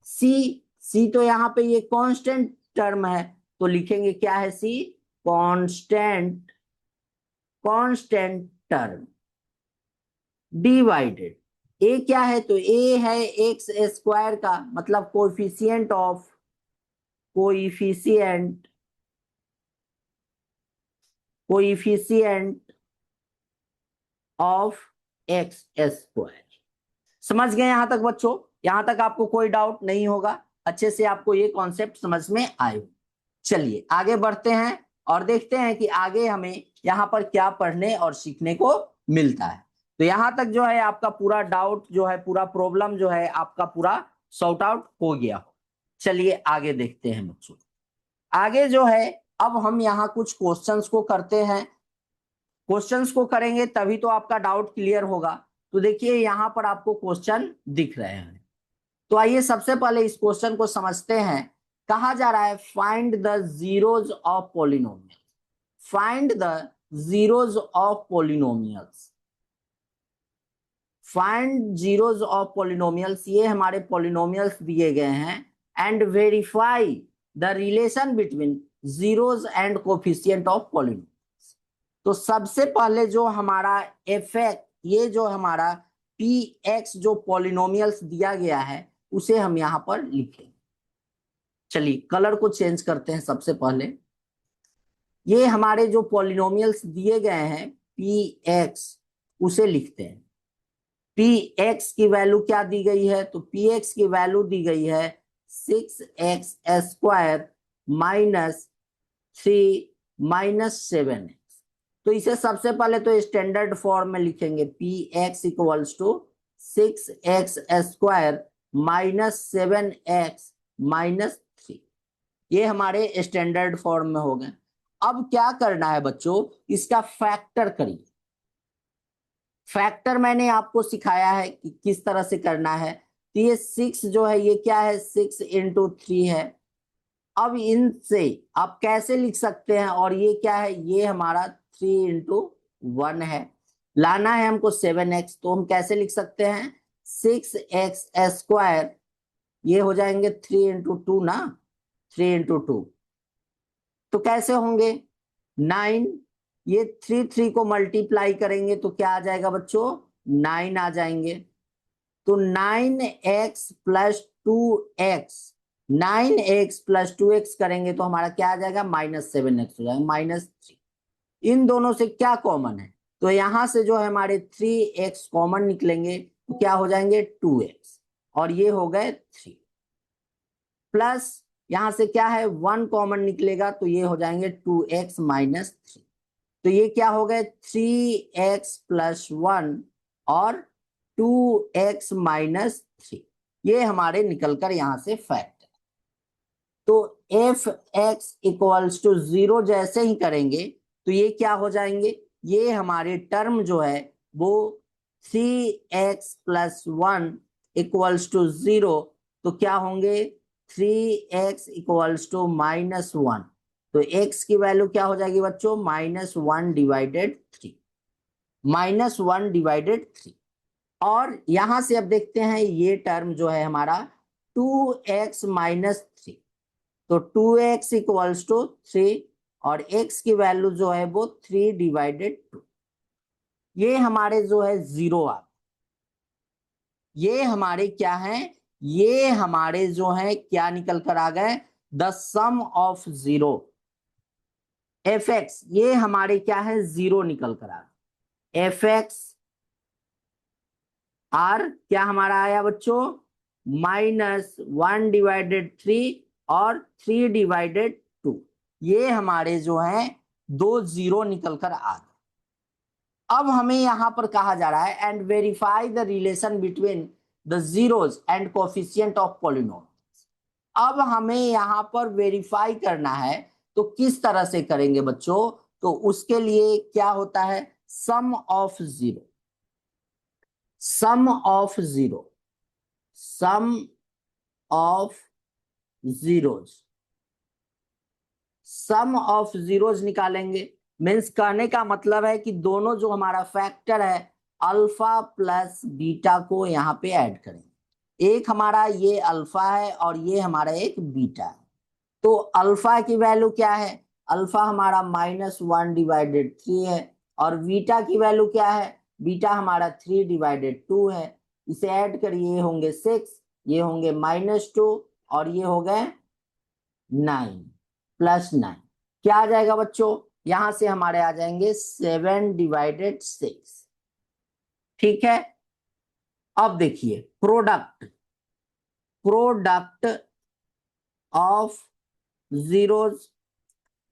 S1: सी, सी तो यहां पे ये कांस्टेंट टर्म है, तो लिखेंगे क्या है सी, कांस्टेंट, कांस्टेंट टर्म डिवाइडेड ए क्या है, तो ए है एक्स स्क्वायर का, मतलब coefficient of, coefficient, coefficient of x square. समझ गए यहां तक बच्चों, यहां तक आपको कोई डाउट नहीं होगा, अच्छे से आपको ये कॉन्सेप्ट समझ में आए। चलिए आगे बढ़ते हैं और देखते हैं कि आगे हमें यहां पर क्या पढ़ने और सीखने को मिलता है। तो यहां तक जो है आपका पूरा डाउट जो है, पूरा प्रॉब्लम जो है आपका पूरा सॉर्ट आउट हो गया। चलिए आगे देखते हैं बच्चों। आगे जो है अब हम यहाँ कुछ क्वेश्चंस को करते हैं। क्वेश्चंस को करेंगे तभी तो आपका डाउट क्लियर होगा। तो देखिए यहाँ पर आपको क्वेश्चन दिख रहे हैं। तो आइए सबसे पहले इस क्वेश्चन को समझते हैं। कहा जा रहा है find the zeros of polynomial. Find the zeros of polynomials. Find zeros of polynomials, ये हमारे पॉलिनोमियल्स दिए गए हैं। And verify the relation between zeros and coefficient of polynomials. तो सबसे पहले जो हमारा इफेक्ट, ये जो हमारा पी एक्स जो पॉलिनोमियल्स दिया गया है उसे हम यहां पर लिखेंगे। चलिए कलर को चेंज करते हैं। सबसे पहले ये हमारे जो पॉलिनोमियल्स दिए गए हैं पी एक्स, उसे लिखते हैं। पी एक्स की वैल्यू क्या दी गई है? तो पी एक्स की वैल्यू दी गई है 6x² माइनस 3 माइनस 7x। तो इसे सबसे पहले तो स्टैंडर्ड फॉर्म में लिखेंगे। P x equals to 6x² minus 7x minus 3। ये हमारे स्टैंडर्ड फॉर्म में हो गए। अब क्या करना है बच्चों, इसका फैक्टर करिए। फैक्टर मैंने आपको सिखाया है कि किस तरह से करना है। तो ये 6 जो है ये क्या है, 6 इंटू 3 है। अब इनसे आप कैसे लिख सकते हैं, और ये क्या है, ये हमारा 3 इंटू 1 है। लाना है हमको 7x, तो हम कैसे लिख सकते हैं, 6x², ये हो जाएंगे 3 इंटू 2 ना, 3 इंटू 2। तो कैसे होंगे 9, ये 3 को मल्टीप्लाई करेंगे तो क्या आ जाएगा बच्चों, 9 आ जाएंगे। तो 9x plus 2x, 9x plus 2x करेंगे तो हमारा क्या आ जाएगा, -7x हो जाएगा, -3। इन दोनों से क्या कॉमन है, तो यहां से जो है हमारे 3x कॉमन निकलेंगे तो क्या हो जाएंगे 2x, और ये हो गए 3। प्लस यहां से क्या है 1 कॉमन निकलेगा तो ये हो जाएंगे 2x माइनस 3। तो ये क्या हो गए 3x प्लस 1 और 2x माइनस 3। ये हमारे निकलकर यहां से फैक्ट है। तो एफ एक्स इक्वल्स टू 0 जैसे ही करेंगे तो ये क्या हो जाएंगे, ये हमारे टर्म जो है वो 3x प्लस 1 इक्वल्स टू 0, तो क्या होंगे 3x इक्वल्स टू -1। तो x की वैल्यू क्या हो जाएगी बच्चों, -1 डिवाइडेड 3, -1 डिवाइडेड 3। और यहां से अब देखते हैं ये टर्म जो है हमारा 2x माइनस 3। तो 2x इक्वल्स टू 3, और x की वैल्यू जो है वो 3 डिवाइडेड 2। ये हमारे जो है 0 आ, ये हमारे क्या है, ये हमारे जो है क्या निकल कर आ गए, the sum of 0 f x, ये हमारे क्या है 0 निकल कर आ गए। एफ एक्स आर क्या हमारा आया बच्चों, -1 डिवाइडेड 3 और 3 डिवाइडेड 2। ये हमारे जो है 2 0 निकल कर आ गए। अब हमें यहां पर कहा जा रहा है and verify the relation between the zeros and coefficient of polynomials. अब हमें यहां पर वेरीफाई करना है, तो किस तरह से करेंगे बच्चों, तो उसके लिए क्या होता है, sum of 0, sum of 0, sum of zeros, sum of zeros निकालेंगे। मीन्स कहने का मतलब है कि दोनों जो हमारा फैक्टर है अल्फा प्लस बीटा को यहाँ पे ऐड करेंगे। एक हमारा ये अल्फा है और ये हमारा एक बीटा है। तो अल्फा की वैल्यू क्या है, अल्फा हमारा -1 डिवाइडेड 3 है, और बीटा की वैल्यू क्या है, बीटा हमारा 3 डिवाइडेड 2 है। इसे ऐड करिए, ये होंगे 6, ये होंगे -2, और ये हो गए 9 प्लस 9। क्या आ जाएगा बच्चों, यहां से हमारे आ जाएंगे 7 डिवाइडेड 6। ठीक है। अब देखिए product, product of zeros,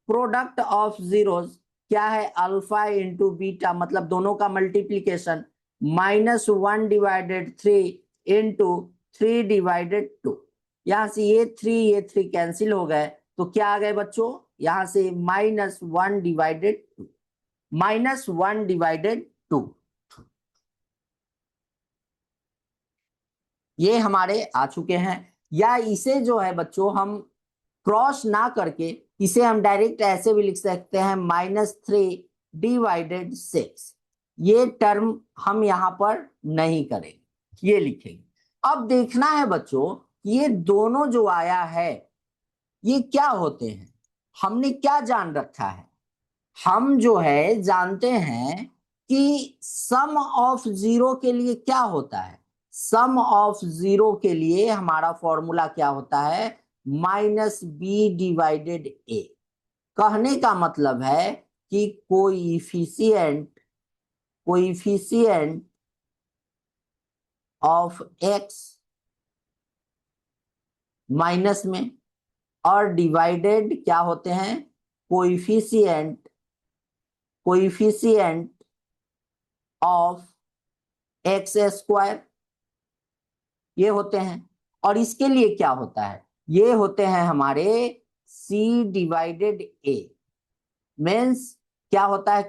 S1: product of zeros क्या है, अल्फा इंटू बीटा, मतलब दोनों का मल्टीप्लीकेशन। -1/3 इंटू 3/2। यहां से ये 3 कैंसिल हो गए, तो क्या आ गए बच्चों, यहां से -1/2, -1/2 ये हमारे आ चुके हैं। या इसे जो है बच्चों हम क्रॉस ना करके इसे हम डायरेक्ट ऐसे भी लिख सकते हैं -3/6। ये टर्म हम यहां पर नहीं करेंगे, ये लिखेंगे। अब देखना है बच्चों ये दोनों जो आया है ये क्या होते हैं। हमने क्या जान रखा है, हम जो है जानते हैं कि सम ऑफ जीरो के लिए क्या होता है, सम ऑफ जीरो के लिए हमारा फॉर्मूला क्या होता है, -b/a। कहने का मतलब है कि कोइफिशिएंट ऑफ x माइनस में और डिवाइडेड क्या होते हैं, कोइफिशिएंट ऑफ x², ये होते हैं। और इसके लिए क्या होता है, ये होते हैं हमारे c/a। मीन्स क्या होता है,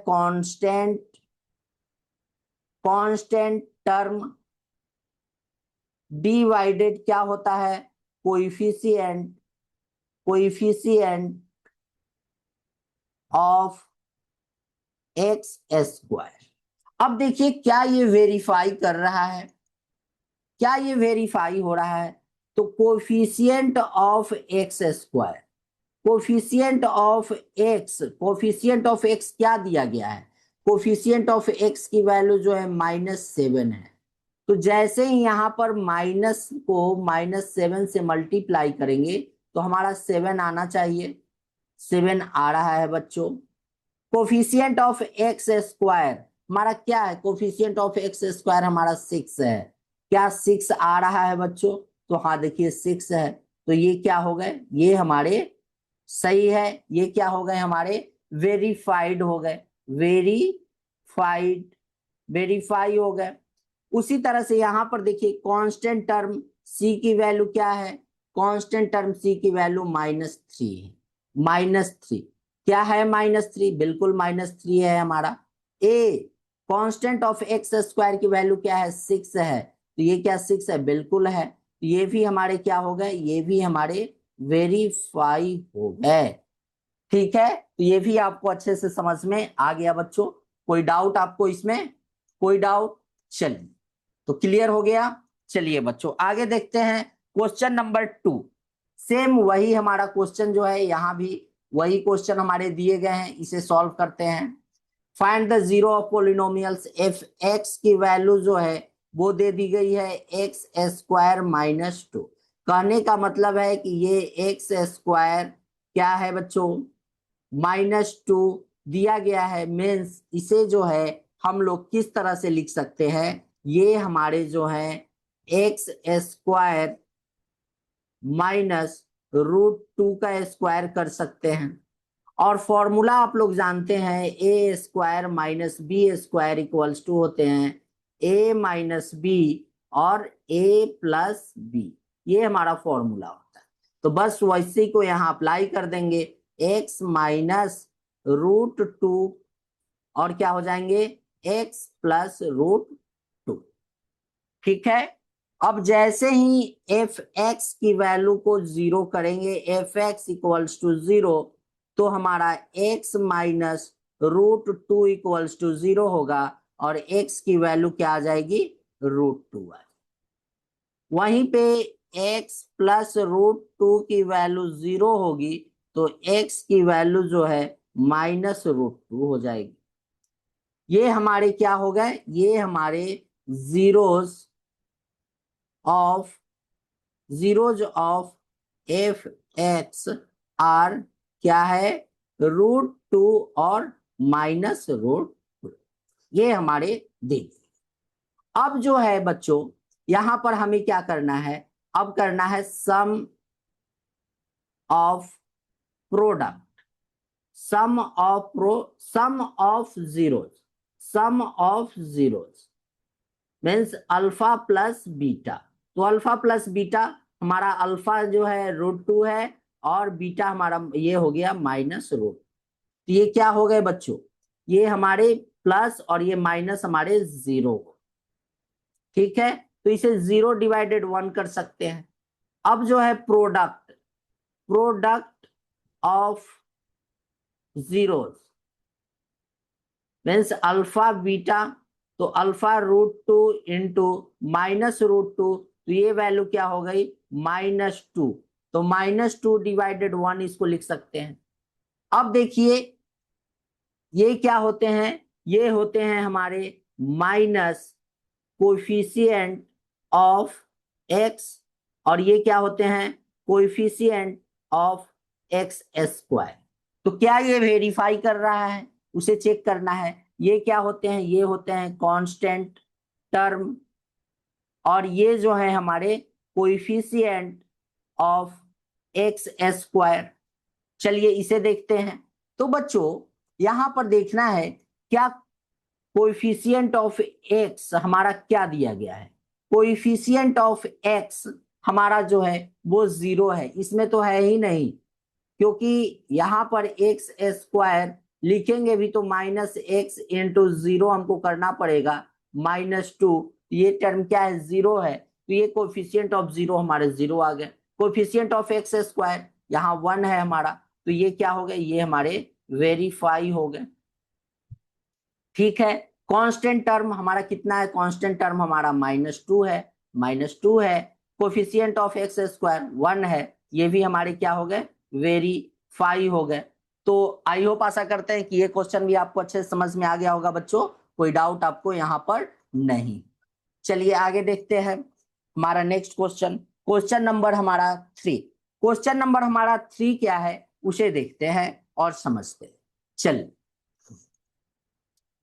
S1: कांस्टेंट टर्म डिवाइडेड क्या होता है, कोइफिशिएंट ऑफ x²। अब देखिए क्या ये वेरीफाई कर रहा है, क्या ये वेरीफाई हो रहा है, तो coefficient of x², coefficient of x क्या दिया गया है, कोफिशिएंट ऑफ x की वैल्यू जो है -7 है। तो जैसे ही यहां पर माइनस को -7 से मल्टीप्लाई करेंगे तो हमारा 7 आना चाहिए, 7 आ रहा है बच्चों। कोफिशिएंट ऑफ x² हमारा क्या है, कोफिशिएंट ऑफ x² हमारा 6 है। क्या 6 आ रहा है बच्चों, तो हाँ देखिए 6 है। तो ये क्या हो गए, ये हमारे सही है, ये क्या हो गए हमारे वेरीफाइड हो गए, वेरीफाइड वेरीफाई हो गए। उसी तरह से यहां पर देखिए कांस्टेंट टर्म c की वैल्यू क्या है, कांस्टेंट टर्म c की वैल्यू -3 है, -3 क्या है, -3 बिल्कुल -3 है हमारा। a कांस्टेंट ऑफ x² की वैल्यू क्या है, 6 है। तो ये क्या 6 है, बिल्कुल है। तो ये भी हमारे क्या हो गए, ये भी हमारे वेरीफाई हो गए। ठीक है, तो ये भी आपको अच्छे से समझ में आ गया बच्चों। कोई डाउट आपको इसमें, कोई डाउट, चलिए तो क्लियर हो गया। चलिए बच्चों आगे देखते हैं क्वेश्चन नंबर 2। सेम वही हमारा क्वेश्चन जो है, यहां भी वही क्वेश्चन हमारे दिए गए हैं, इसे सॉल्व करते हैं। Find the zero of polynomials F x की वैल्यू जो है वो दे दी गई है x² -2। कहने का मतलब है कि ये x² क्या है बच्चों, -2 दिया गया है। मीन्स इसे जो है हम लोग किस तरह से लिख सकते हैं, ये हमारे जो है x² -√2 का स्क्वायर कर सकते हैं। और फॉर्मूला आप लोग जानते हैं a² - b² इक्वल्स टू होते हैं a - b और a+b, ये हमारा फॉर्मूला होता है। तो बस वैसे को यहाँ अप्लाई कर देंगे, x -√2 और क्या हो जाएंगे x+√2। ठीक है, अब जैसे ही एफ एक्स की वैल्यू को 0 करेंगे, एफ एक्स इक्वल्स टू 0, तो हमारा x -√2 इक्वल्स टू 0 होगा और x की वैल्यू क्या आ जाएगी, √2 आ। वहीं पे x+√2 की वैल्यू 0 होगी तो x की वैल्यू जो है -√2 हो जाएगी। ये हमारे क्या हो गए, ये हमारे zeros of f x are क्या है, √2 और -√2, ये हमारे दे। अब जो है बच्चों यहां पर हमें क्या करना है, अब करना है sum of product, sum of zeros, means alpha plus beta. तो अल्फा प्लस बीटा, हमारा अल्फा जो है √2 है और बीटा हमारा ये हो गया -√। तो ये क्या हो गए बच्चों, ये हमारे प्लस और ये माइनस हमारे 0। ठीक है, तो इसे 0/1 कर सकते हैं। अब जो है product of zeros means alpha beta, तो अल्फा √2 इंटू -√2, तो ये वैल्यू क्या हो गई -2। तो -2/1 इसको लिख सकते हैं। अब देखिए ये क्या होते हैं, ये होते हैं हमारे माइनस कोएफिशिएंट ऑफ एक्स, और ये क्या होते हैं कोएफिशिएंट ऑफ x²। तो क्या ये वेरीफाई कर रहा है, उसे चेक करना है। ये क्या होते हैं, ये होते हैं कांस्टेंट टर्म, और ये जो है हमारे कोएफिशिएंट ऑफ x²। चलिए इसे देखते हैं। तो बच्चों यहां पर देखना है क्या कोएफिशिएंट ऑफ x हमारा क्या दिया गया है। कोएफिशिएंट ऑफ x हमारा जो है वो 0 है, इसमें तो है ही नहीं, क्योंकि यहां पर x² लिखेंगे भी तो -x इंटू 0 हमको करना पड़ेगा -2। ये टर्म क्या है 0 है, तो ये कोएफिशिएंट ऑफ 0 हमारे 0 आ गए। कोएफिशिएंट ऑफ x² यहाँ 1 है हमारा, तो ये क्या हो गए, ये हमारे वेरीफाई हो गए। ठीक है, कांस्टेंट टर्म हमारा कितना है, कांस्टेंट टर्म हमारा -2 है, -2 है। कोएफिशिएंट ऑफ x² 1 है, ये भी हमारे क्या हो गए वेरीफाई हो गए। तो आई होप आशा करते हैं कि ये क्वेश्चन भी आपको अच्छे से समझ में आ गया होगा बच्चों, कोई डाउट आपको यहाँ पर नहीं। चलिए आगे देखते हैं हमारा नेक्स्ट क्वेश्चन, क्वेश्चन नंबर हमारा 3। क्वेश्चन नंबर हमारा 3 क्या है उसे देखते हैं और समझते हैं। चलिए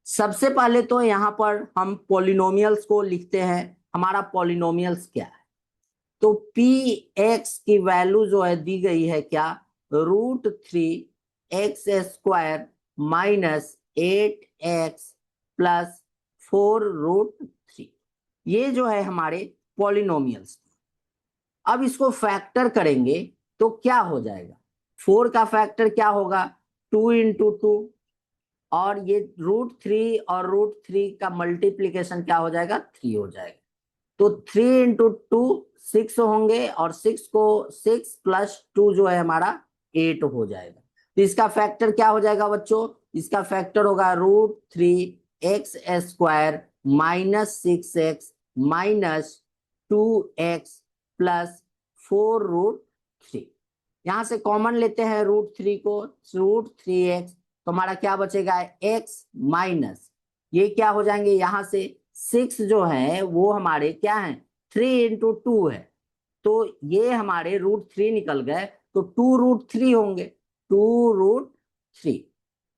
S1: सबसे पहले तो यहाँ पर हम पॉलिनोमियल्स को लिखते हैं। हमारा पॉलिनोमियल्स क्या है, तो px की वैल्यू जो है दी गई है क्या, √3x² माइनस 8x प्लस 4√3। ये जो है हमारे पॉलिनोमियल्स। अब इसको फैक्टर करेंगे तो क्या हो जाएगा, 4 का फैक्टर क्या होगा 2 इंटू 2, और ये √3 और √3 का मल्टीप्लीकेशन क्या हो जाएगा 3 हो जाएगा। तो 3 इंटू 2 6 होंगे, और 6 को 6 प्लस 2 जो है हमारा 8 हो जाएगा। तो इसका फैक्टर क्या हो जाएगा बच्चों, इसका फैक्टर होगा √3x² minus 6x minus 2x plus 4√3। यहां से कॉमन लेते हैं √3 को, √3x, तो हमारा क्या बचेगा x माइनस, ये क्या हो जाएंगे यहाँ से 6 जो है वो हमारे क्या है 3 इंटू 2 है, तो ये हमारे √3 निकल गए, तो 2√3 होंगे, 2√3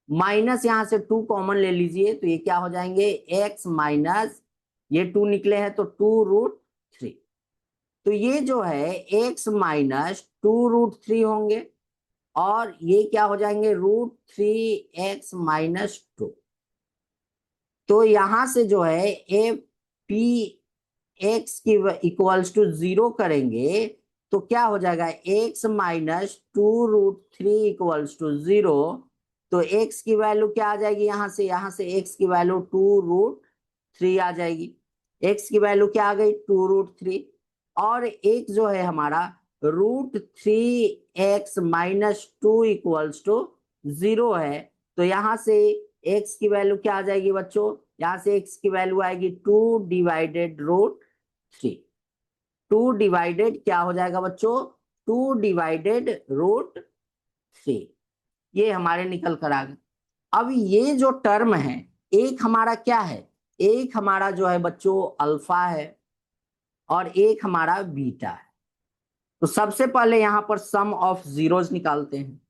S1: माइनस यहाँ से 2 कॉमन ले लीजिए, तो ये क्या हो जाएंगे x माइनस, ये 2 निकले हैं तो 2√3। तो ये जो है x माइनस 2√3 होंगे, और ये क्या हो जाएंगे √3x माइनस 2। तो यहां से जो है ए पी एक्स की इक्वल्स टू 0 करेंगे तो क्या हो जाएगा x माइनस 2√3 इक्वल्स टू 0। तो x की वैल्यू क्या आ जाएगी, यहां से x की वैल्यू 2√3 आ जाएगी। x की वैल्यू क्या आ गई 2√3, और एक जो है हमारा √3x माइनस 2 इक्वल्स टू 0 है। तो यहां से x की वैल्यू क्या आ जाएगी बच्चों, यहां से x की वैल्यू आएगी 2/√3। 2 डिवाइडेड क्या हो जाएगा बच्चों 2/√3, ये हमारे निकल कर आ गए। अब ये जो टर्म है एक हमारा क्या है, एक हमारा जो है बच्चों अल्फा है और एक हमारा बीटा है। तो सबसे पहले यहां पर सम ऑफ जीरोस निकालते हैं।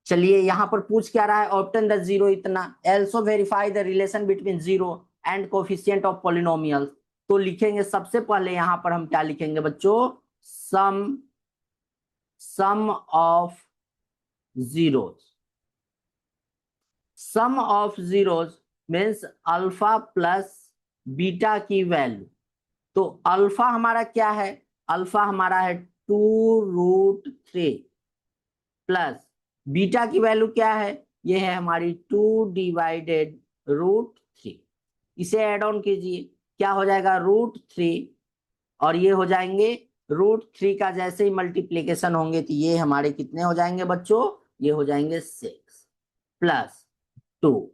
S1: चलिए यहां पर पूछ क्या रहा है, ऑब्टेन द जीरो इतना, also verify the relation between zero and coefficient of polynomials. तो लिखेंगे सबसे पहले यहां पर हम क्या लिखेंगे बच्चों, sum of zeros. Sum of zeros means alpha plus beta की वैल्यू। तो अल्फा हमारा क्या है, अल्फा हमारा है 2√3 प्लस बीटा की वैल्यू क्या है, ये है हमारी 2/√3। इसे ऐड ऑन कीजिए, क्या हो जाएगा √3 और ये हो जाएंगे √3 का जैसे ही मल्टीप्लीकेशन होंगे तो ये हमारे कितने हो जाएंगे बच्चों, ये हो जाएंगे 6 प्लस 2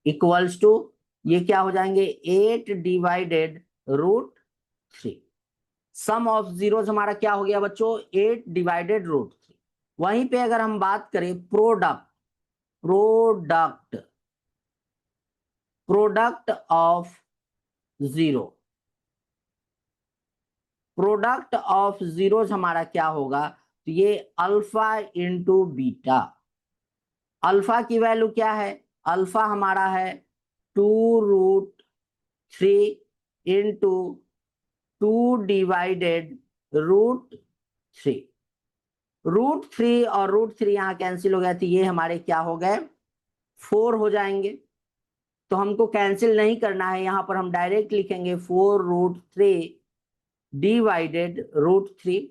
S1: इक्वल्स टू ये क्या हो जाएंगे 8/√3। सम ऑफ जीरोस हमारा क्या हो गया बच्चों 8/√3। वहीं पे अगर हम बात करें product product product of zero, product of zeros हमारा क्या होगा, तो ये अल्फा इंटू बीटा। अल्फा की वैल्यू क्या है, अल्फा हमारा है 2√3 इंटू 2/√3। √3 और √3 यहां कैंसिल हो गया तो ये हमारे क्या हो गए 4 हो जाएंगे। तो हमको कैंसिल नहीं करना है, यहां पर हम डायरेक्ट लिखेंगे 4√3/√3।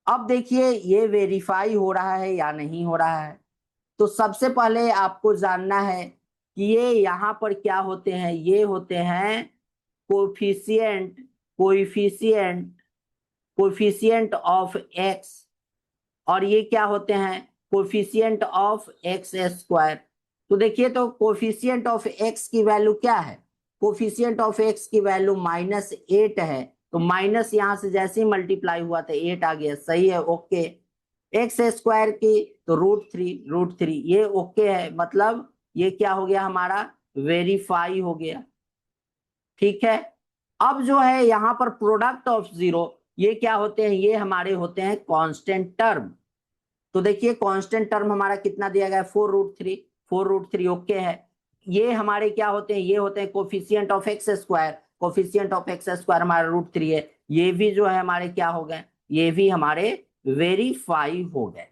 S1: अब देखिए ये वेरीफाई हो रहा है या नहीं हो रहा है। तो सबसे पहले आपको जानना है कि ये यहां पर क्या होते हैं, ये होते हैं coefficient coefficient coefficient of x, और ये क्या होते हैं कोफिशिएंट ऑफ एक्स स्क्वायर। तो देखिए तो कोफिशिएंट ऑफ एक्स की वैल्यू क्या है, कोफिशिएंट ऑफ एक्स की वैल्यू -8 है। तो माइनस यहां से जैसे ही मल्टीप्लाई हुआ था 8 आ गया, सही है ओके। एक्स स्क्वायर की तो √3 ये ओके है, मतलब ये क्या हो गया हमारा वेरीफाई हो गया, ठीक है। अब जो है यहां पर प्रोडक्ट ऑफ जीरो, ये क्या होते हैं, ये हमारे होते हैं कांस्टेंट टर्म। तो देखिए कांस्टेंट टर्म हमारा कितना दिया गया है 4√3 ओके है। ये हमारे क्या होते हैं, ये होते हैं coefficient of x square, coefficient of x square हमारा √3 है। ये भी जो है हमारे क्या हो गए, ये भी हमारे वेरीफाई हो गए।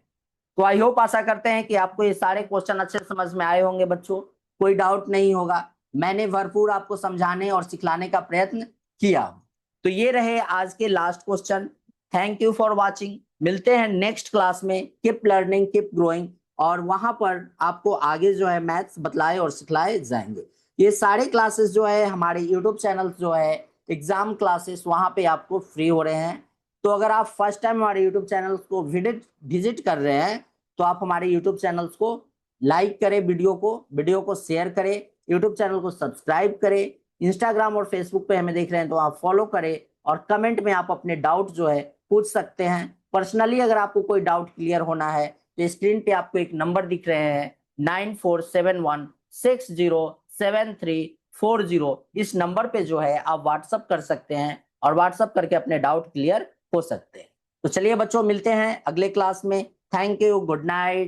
S1: तो आई होप आशा करते हैं कि आपको ये सारे क्वेश्चन अच्छे समझ में आए होंगे बच्चों, कोई डाउट नहीं होगा। मैंने भरपूर आपको समझाने और सिखलाने का प्रयत्न किया। तो ये रहे आज के last question. Thank you for watching. मिलते हैं नेक्स्ट क्लास में। कीप लर्निंग कीप ग्रोइंग, और वहां पर आपको आगे जो है मैथ्स बतलाए और सिखलाए जाएंगे। ये सारे क्लासेस जो है हमारे यूट्यूब चैनल जो है एग्जाम क्लासेस, वहां पे आपको फ्री हो रहे हैं। तो अगर आप फर्स्ट टाइम हमारे यूट्यूब चैनल को विजिट कर रहे हैं तो आप हमारे यूट्यूब चैनल्स को लाइक करें, वीडियो को शेयर करें, यूट्यूब चैनल को सब्सक्राइब करें। इंस्टाग्राम और फेसबुक पे हमें देख रहे हैं तो आप फॉलो करें, और कमेंट में आप अपने डाउट जो है पूछ सकते हैं। पर्सनली अगर आपको कोई डाउट क्लियर होना है तो स्क्रीन पे आपको एक नंबर दिख रहे हैं 9471607340। इस नंबर पे जो है आप व्हाट्सअप कर सकते हैं और व्हाट्सअप करके अपने डाउट क्लियर हो सकते हैं। तो चलिए बच्चों मिलते हैं अगले क्लास में। Thank you, good night.